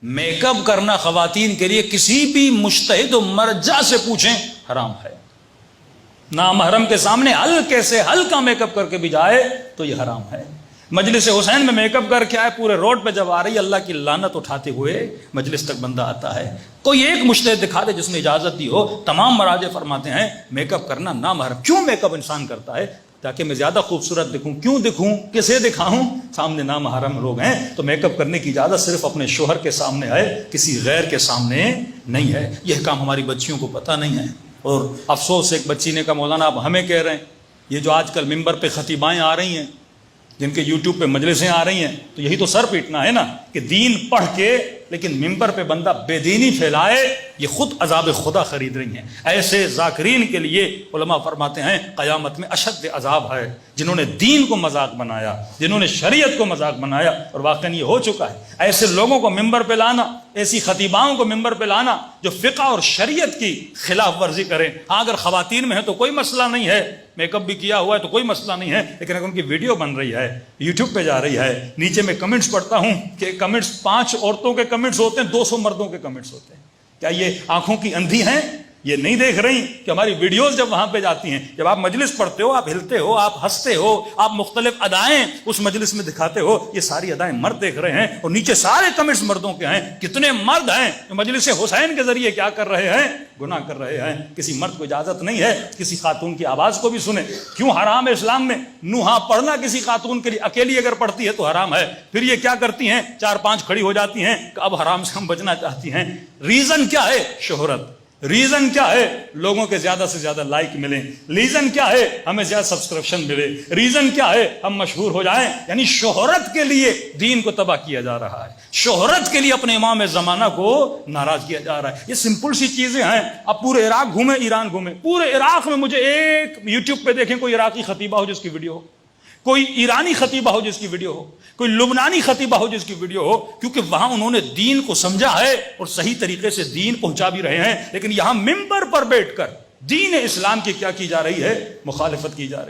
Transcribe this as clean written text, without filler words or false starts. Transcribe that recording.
Make up کرنا خواتین کے لیے کسی بھی مجتہد و مرجع سے پوچھیں حرام ہے. نامحرم کے سامنے ہلکے سے ہلکا میک اپ کر کے بھی جائے تو یہ حرام ہے. مجلس حسین میں میک اپ کر کے آئے, پورے روڈ پہ جب آ رہی اللہ کی لعنت اٹھاتے ہوئے مجلس تک بندہ آتا ہے. کوئی ایک مجتہد دکھا دے جس نے اجازت دی ہو. تمام مراجع فرماتے ہیں میک اپ کرنا نامحرم. کیوں میک اپ انسان کرتا ہے؟ تاکہ میں زیادہ خوبصورت دکھوں. کیوں دکھوں؟ کسے دکھاؤں؟ سامنے نامحرم لوگ ہیں تو میک اپ کرنے کی اجازت صرف اپنے شوہر کے سامنے ہے, کسی غیر کے سامنے نہیں ہے. یہ کام ہماری بچیوں کو پتہ نہیں ہے. اور افسوس ایک بچی نے کہا مولانا آپ ہمیں کہہ رہے ہیں, یہ جو آج کل ممبر پہ خطیبائیں آ رہی ہیں, جن کے یوٹیوب پہ مجلسیں آ رہی ہیں, تو یہی تو سر پیٹنا ہے نا کہ دین پڑھ کے لیکن ممبر پہ بندہ بے دینی پھیلائے. یہ خود عذاب خدا خرید رہی ہیں. ایسے ذاکرین کے لیے علماء فرماتے ہیں قیامت میں اشد عذاب ہے, جنہوں نے دین کو مذاق بنایا, جنہوں نے شریعت کو مذاق بنایا. اور واقعاً یہ ہو چکا ہے. ایسے لوگوں کو ممبر پہ لانا, ایسی خطیباؤں کو ممبر پہ لانا جو فقہ اور شریعت کی خلاف ورزی کریں. ہاں اگر خواتین میں ہے تو کوئی مسئلہ نہیں ہے, میک اپ بھی کیا ہوا ہے تو کوئی مسئلہ نہیں ہے, لیکن اگر ان کی ویڈیو بن رہی ہے, یوٹیوب پہ جا رہی ہے, نیچے میں کمنٹس پڑھتا ہوں کہ کمنٹس 5 عورتوں کے کمنٹس ہوتے ہیں, 200 مردوں کے کمنٹس ہوتے ہیں. کیا یہ آنکھوں کی اندھی ہیں؟ یہ نہیں دیکھ رہی کہ ہماری ویڈیوز جب وہاں پہ جاتی ہیں, جب آپ مجلس پڑھتے ہو, آپ ہلتے ہو, آپ ہنستے ہو, آپ مختلف ادائیں اس مجلس میں دکھاتے ہو, یہ ساری ادائیں مرد دیکھ رہے ہیں اور نیچے سارے کمنٹس مردوں کے ہیں. کتنے مرد ہیں جو مجلس حسین کے ذریعے کیا کر رہے ہیں؟ گناہ کر رہے ہیں. کسی مرد کو اجازت نہیں ہے کسی خاتون کی آواز کو بھی سنے. کیوں حرام ہے اسلام میں؟ نوحہ پڑھنا کسی خاتون کے لیے, اکیلی اگر پڑھتی ہے تو حرام ہے. پھر یہ کیا کرتی ہیں؟ 4-5 کھڑی ہو جاتی ہیں کہ اب حرام سے ہم بچنا چاہتی ہیں. ریزن کیا ہے؟ شہرت. ریزن کیا ہے؟ لوگوں کے زیادہ سے زیادہ لائک ملیں. ریزن کیا ہے؟ ہمیں زیادہ سبسکرپشن ملے. ریزن کیا ہے؟ ہم مشہور ہو جائیں. یعنی شہرت کے لیے دین کو تباہ کیا جا رہا ہے, شہرت کے لیے اپنے امام زمانہ کو ناراض کیا جا رہا ہے. یہ سمپل سی چیزیں ہیں. اب پورے عراق گھومیں, ایران گھومیں, پورے عراق میں مجھے ایک یوٹیوب پہ دیکھیں کوئی عراقی خطیبہ ہو جس کی ویڈیو ہو, کوئی ایرانی خطیبہ ہو جس کی ویڈیو ہو, کوئی لبنانی خطیبہ ہو جس کی ویڈیو ہو, کیونکہ وہاں انہوں نے دین کو سمجھا ہے اور صحیح طریقے سے دین پہنچا بھی رہے ہیں. لیکن یہاں ممبر پر بیٹھ کر دین اسلام کی کیا کی جا رہی ہے؟ مخالفت کی جا رہی ہے.